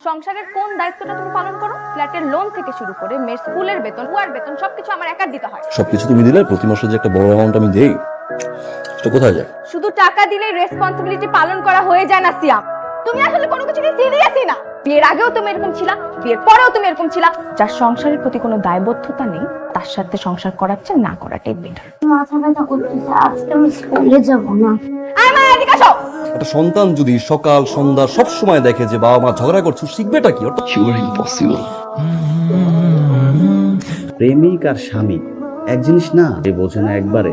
সংসারের কোন দায়িত্বটা তুমি পালন করো? ফ্ল্যাটের লোন থেকে শুরু করে মেয়ের স্কুলের বেতন, বুয়ার বেতন সবকিছু আমার একার দিতে হয়। সবকিছু তুমি দিলে, প্রতি মাসে যে একটা বড় অ্যামাউন্ট আমি দেই, সেটা কোথায় যায়? শুধু টাকা দিলেই রেসপন্সিবিলিটি পালন করা হয়ে যায় না সিয়াম। তুমি আসলে কোনো কিছু নিয়ে সিরিয়াসই না। বিয়ের আগেও তুমি এরকম ছিলা, বিয়ের পরেও তুমি এরকম ছিলা। যার সংসারের প্রতি কোনো দায়বদ্ধতা নেই তার সাথে সংসার করার চেয়ে না করাটাই বেটার। মাথা ব্যথা করতেছে, আজকে আমি স্কুলে যাব না। আয় মা, এদিকে আসো। একটা সন্তান যদি সকাল সন্ধ্যা সব সময় দেখে যে বাবা মা ঝগড়া করছে, শিখবেটা কি? Sure impossible. প্রেমিক আর স্বামী এক জিনিস না, যে বোঝে না একবারে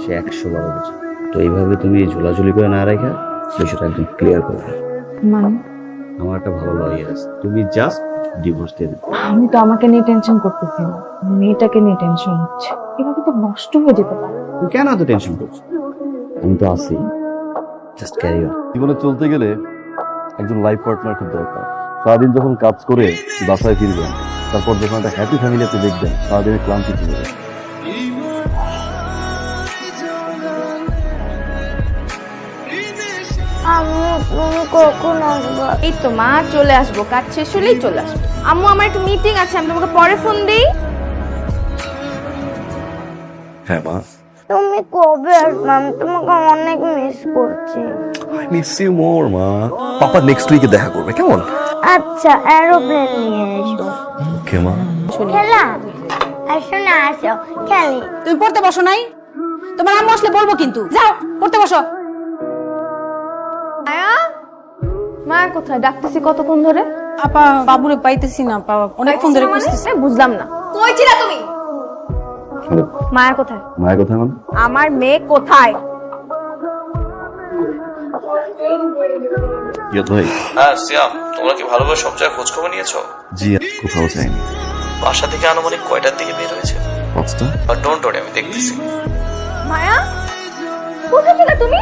সে 100 বার বোঝে। তো এইভাবে তুমি ঝোলাঝুলি করে না রেখে বিষয়টা একদম ক্লিয়ার করবে। মানে আমার একটা ভালো লয়ার আছে, তুমি জাস্ট ডিভোর্স দিয়ে দেবে। আমি তো আমাকে নিয়ে টেনশন করতেছি না, মেয়েটাকে নিয়ে টেনশন হচ্ছে। এভাবে তো নষ্ট হয়ে যেতে পারে। তুমি কেন এত টেনশন করছো? আমি তো আছি, জাস্ট ক্যারি অন। জীবনে চলতে গেলে একজন লাইফ পার্টনার খুব দরকার। সারাদিন যখন কাজ করে বাসায় ফিরবেন, তারপর যখন একটা হ্যাপি ফ্যামিলি আপনি দেখবেন, সারাদিনের ক্লান্তি চলে যাবে। তুমি কখন আসবা? এই তো মা, চলে আসবো, কাজ শেষ হলেই চলে আসবো। আম্মু, আমার একটু মিটিং আছে, আমি তোমাকে পরে ফোন দিই। হ্যাঁ মা, তুমি কবে আসবে? আমি তোমাকে অনেক মিস করছি। আই মিস ইউ মোর মা। পাপা নেক্সট উইকে দেখা করবে, কেমন? আচ্ছা, এরোপ্লেন নিয়ে এসো। ওকে মা। খেলা আসো না, আসো খেলি। তুমি পড়তে বসো নাই? তোমার আম্মু আসলে বলবো কিন্তু। যাও পড়তে বসো। মায়া, মায়া কোথায়? ডাকতেছি কতক্ষণ ধরে। আপা বাবুরে পাইতেছি না, আপা অনেকক্ষণ ধরে খুঁজতেছি। বুঝলাম না, কই ছিলা তুমি? মায়া কোথায়? মায়ের কথা মানে? আমার মেয়ে কোথায়? ভাই। হ্যাঁ সিয়াম, তোমরা কি ভালোভাবে সব জায়গায় খোঁজ খবর নিয়েছো? জি, কোথাও যায়নি। বাসা থেকে আনুমানিক কয়টার দিকে বের হয়েছে? 5টা। আর ডোন্ট ওয়ারি, আমি দেখতেছি। মায়া, কোথায় ছিলা তুমি?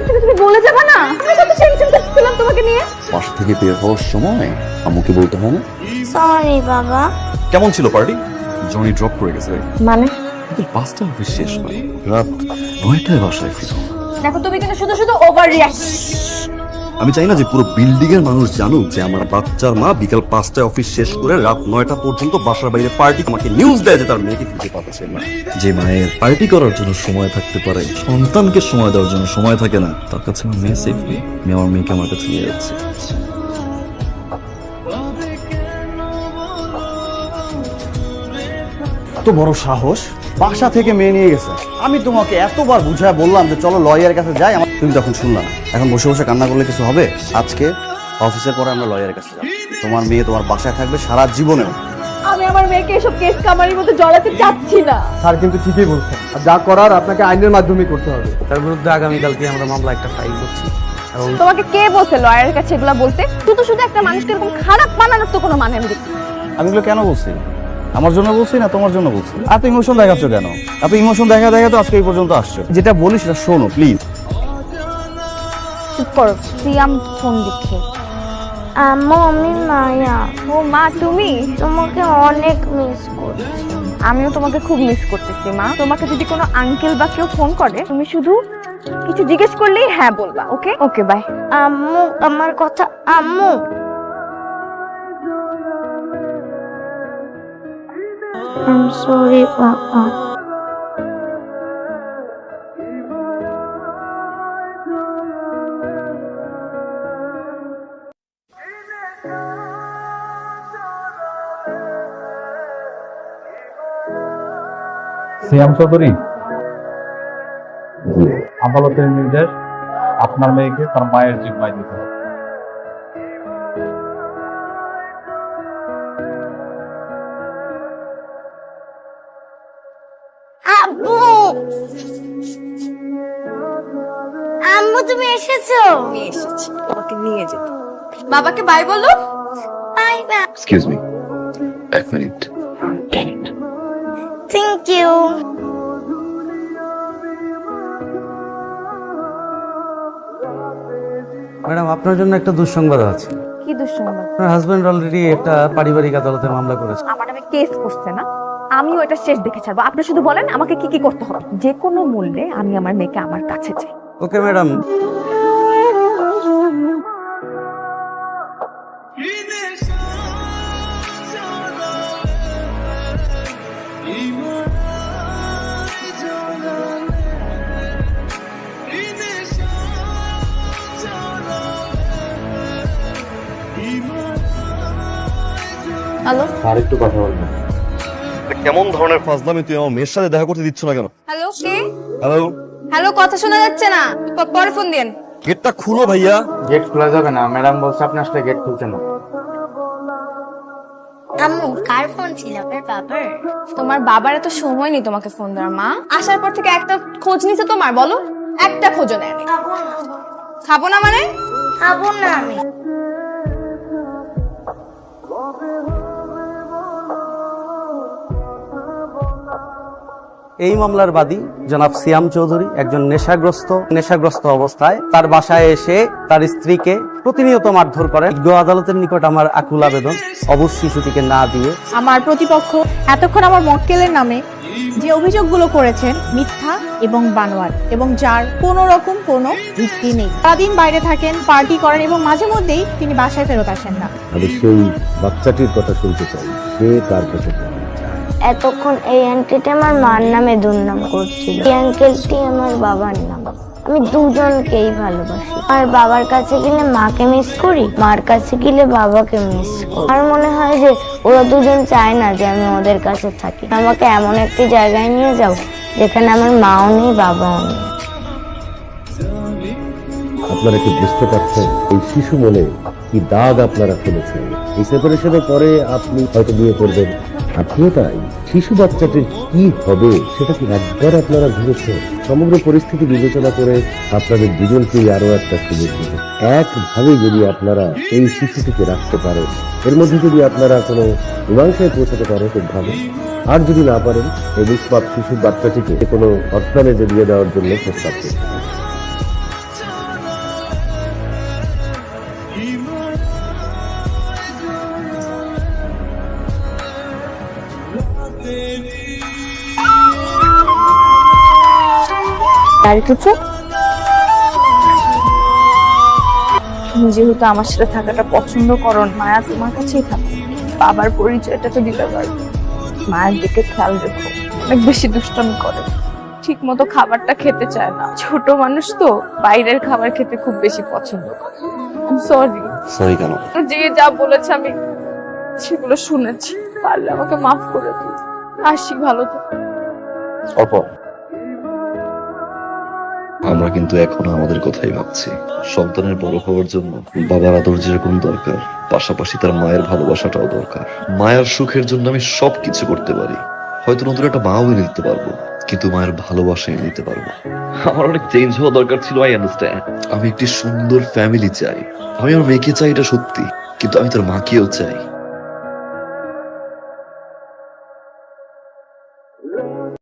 তুমি বলে যাবে না? আমি কত টেনশন করছিলাম তোমাকে নিয়ে। বাসা থেকে বের হওয়ার সময় আম্মুকে বলতে হয় না? সরি বাবা। কেমন ছিল পার্টি? জনি ড্রপ করে গেছে। মানে 5টা অফিস শেষ হয়, রাত 9টায় বাসায় ফিরো। দেখো, তুমি কিন্তু শুধু শুধু ওভার রিঅ্যাক্ট। আমি চাই না যে পুরো বিল্ডিং এর মানুষ জানুক যে আমার বাচ্চার মা বিকাল 5টায় অফিস শেষ করে রাত 9টা পর্যন্ত বাসার বাইরে পার্টি। আমাকে নিউজ দেয় যে তার মেয়েকে খুঁজে পাচ্ছে না। যে মায়ের পার্টি করার জন্য সময় থাকতে পারে, সন্তানকে সময় দেওয়ার জন্য সময় থাকে না, তার কাছে আমার মেয়ে সেফ নেই। আমি আমার মেয়েকে আমার কাছে নিয়ে যাচ্ছি। এত বড় সাহস, বাসা থেকে মেয়ে নিয়ে গেছে। আমি তোমাকে এতবার বুঝায় বললাম যে চলো লয়ারের কাছে যাই, তুমি তখন শুনলাম না। এখন বসে বসে কান্না করলে কিছু হবে? আজকে অফিসের পরে আমরা লয়ারের কাছে যাব। তোমার মেয়ে তোমার বাসায় থাকবে সারা জীবনেও। আমি আমার মেয়েকে এসব কেস কামারির মধ্যে জড়াতে চাচ্ছি না। স্যার কিন্তু ঠিকই বলছেন, আর যা করার আপনাকে আইনের মাধ্যমেই করতে হবে। তার বিরুদ্ধে আগামীকালকে আমরা মামলা একটা ফাইল করছি। তোমাকে কে বলছে লয়ারের কাছে এগুলা বলতে? শুধু শুধু একটা মানুষকে এরকম খারাপ বানানোর তো কোনো মানে আমি দেখি না। আমি এগুলো কেন বলছি? আমার জন্য বলছি না তোমার জন্য বলছি? এত ইমোশন দেখাচ্ছ কেন? এত ইমোশন দেখা দেখা তো আজকে এই পর্যন্ত আসছো। যেটা বলি সেটা শোনো প্লিজ। চুপ করো, সিয়াম ফোন দিচ্ছে। আম্মু, আমি মায়া। ও মা, তুমি? তোমাকে অনেক মিস করছি। আমিও তোমাকে খুব মিস করতেছি মা। তোমাকে যদি কোনো আঙ্কেল বা কেউ ফোন করে, তুমি শুধু কিছু জিজ্ঞেস করলেই হ্যাঁ বলবা। ওকে ওকে, বাই। আম্মু, আমার কথা। আম্মু, I'm sorry, Papa. সিয়াম চৌধুরী, আদালতের নির্দেশ, আপনার মেয়েকে তার মায়ের জিম্মায় দিতে হবে। আব্বু, আম্মু তুমি এসেছো? এসেছি তোমাকে নিয়ে যেতে। বাবাকে বাই বলো। Bye bye. এক্সকিউজ মি, এক মিনিট। Thank you. ম্যাডাম, আপনার জন্য একটা দুঃসংবাদ আছে। কি দুঃসংবাদ? আপনার হাজবেন্ড অলরেডি একটা পারিবারিক আদালতে মামলা করেছে। আমার নামে কেস করছে না? আমিও এটা শেষ দেখে ছাড়বো। আপনি শুধু বলেন আমাকে কি কি করতে হবে। যে কোনো মূল্যে আমি আমার মেয়েকে আমার কাছে চাই। Okay madam. হ্যালো আর একটু কথা বলবো। কেমন ধরনের ফাজলামি, তুই আমার মেয়ের সাথে দেখা করতে দিচ্ছ না কেন? হ্যালো কে? হ্যালো, হ্যালো, কথা শোনা যাচ্ছে না, পরে ফোন দিন। গেটটা খুলো ভাইয়া। গেট খোলা যাবে না, ম্যাডাম বলছে আপনি আসলে গেট খুলছে না। আম্মু কার ফোন ছিল? আপনার বাবার? তোমার বাবার এত সময় নেই তোমাকে ফোন দেওয়ার মা। আসার পর থেকে একটা খোঁজ নিছে তোমার? বলো, একটা খোঁজও নেয়নি। খাবো না মানে? খাবো না আমি। এই মামলার বাদী জনাব সিয়াম চৌধুরী একজন নেশাগ্রস্ত অবস্থায় তার বাসায় এসে তার স্ত্রীকে প্রতিনিয়ত মারধর করেন। বিজ্ঞ আদালতের নিকট আমার আকুল আবেদন, অবশ্য শিশুটিকে না দিয়ে আমার প্রতিপক্ষ এতক্ষণ আমার মক্কেলের নামে যে অভিযোগগুলো করেছেন মিথ্যা এবং বানোয়াট, এবং যার কোনো রকম কোনো ভিত্তি নেই। সারাদিন বাইরে থাকেন, পার্টি করেন এবং মাঝে মধ্যেই তিনি বাসায় ফেরত আসেন না। আমি সেই বাচ্চাটির কথা শুনতে চাই, সে কার কাছে পড়ে। এতক্ষণ এই আন্টিটা আমার মার নামে দুর্নাম করছিল, এই আঙ্কেলটি আমার বাবার নাম। আমি দুজনকেই ভালোবাসি। আর বাবার কাছে গেলে মাকে মিস করি, মার কাছে গেলে বাবাকে মিস করি। আমার মনে হয় যে ওরা দুজন চায় না যে আমি ওদের কাছে থাকি। আমাকে এমন একটি জায়গায় নিয়ে যাও যেখানে আমার মাও নেই, বাবাও নেই। আপনারা কি বুঝতে পারছেন এই শিশু মনে কি দাগ আপনারা ফেলেছেন? এই সেপারেশনের পরে আপনি হয়তো বিয়ে করবেন, আপনিও তাই। শিশু বাচ্চাটির কি হবে সেটা কি একবার আপনারা ভেবেছেন? সমগ্র পরিস্থিতি বিবেচনা করে আপনাদের দুজনকেই আরো একটা সুযোগ দিতে, একভাবে যদি আপনারা এই শিশুটিকে রাখতে পারেন, এর মধ্যে যদি আপনারা কোনো মীমাংসায় পৌঁছাতে পারেন খুব ভালো। আর যদি না পারেন, এই নিষ্পাপ শিশু বাচ্চাটিকে কোনো অর্থানেজে দিয়ে দেওয়ার জন্য প্রস্তাব করতে। আর কিছু? তুমি যেহেতু আমার সাথে থাকাটা পছন্দ করো, মায়া তোমার কাছেই থাকো। বাবার পরিচয়টা তো দিতে পারবে। মায়ের দিকে খেয়াল রেখো, অনেক বেশি দুষ্টামি করে, ঠিক মতো খাবারটা খেতে চায় না। ছোট মানুষ তো বাইরের খাবার খেতে খুব বেশি পছন্দ করে। সরি। সরি কেন? যে যা বলেছে আমি সেগুলো শুনেছি, পারলে আমাকে মাফ করে দিও। আসি, ভালো থেকো। অল্প আমরা কিন্তু এখনো আমাদের কথাই ভাবছি। সন্তানের বড় হওয়ার জন্য বাবার আদর যেরকম দরকার, পাশাপাশি তার মায়ের ভালোবাসাটাও দরকার। মায়ের সুখের জন্য আমি সবকিছু করতে পারি, হয়তো নতুন একটা মাও এনে দিতে পারবো, কিন্তু মায়ের ভালোবাসা এনে দিতে পারবো। আমার অনেক চেঞ্জ হওয়া দরকার ছিল, আই আন্ডারস্ট্যান্ড। আমি একটি সুন্দর ফ্যামিলি চাই, আমি আমার মেয়েকে চাই, এটা সত্যি, কিন্তু আমি তার মাকেও চাই।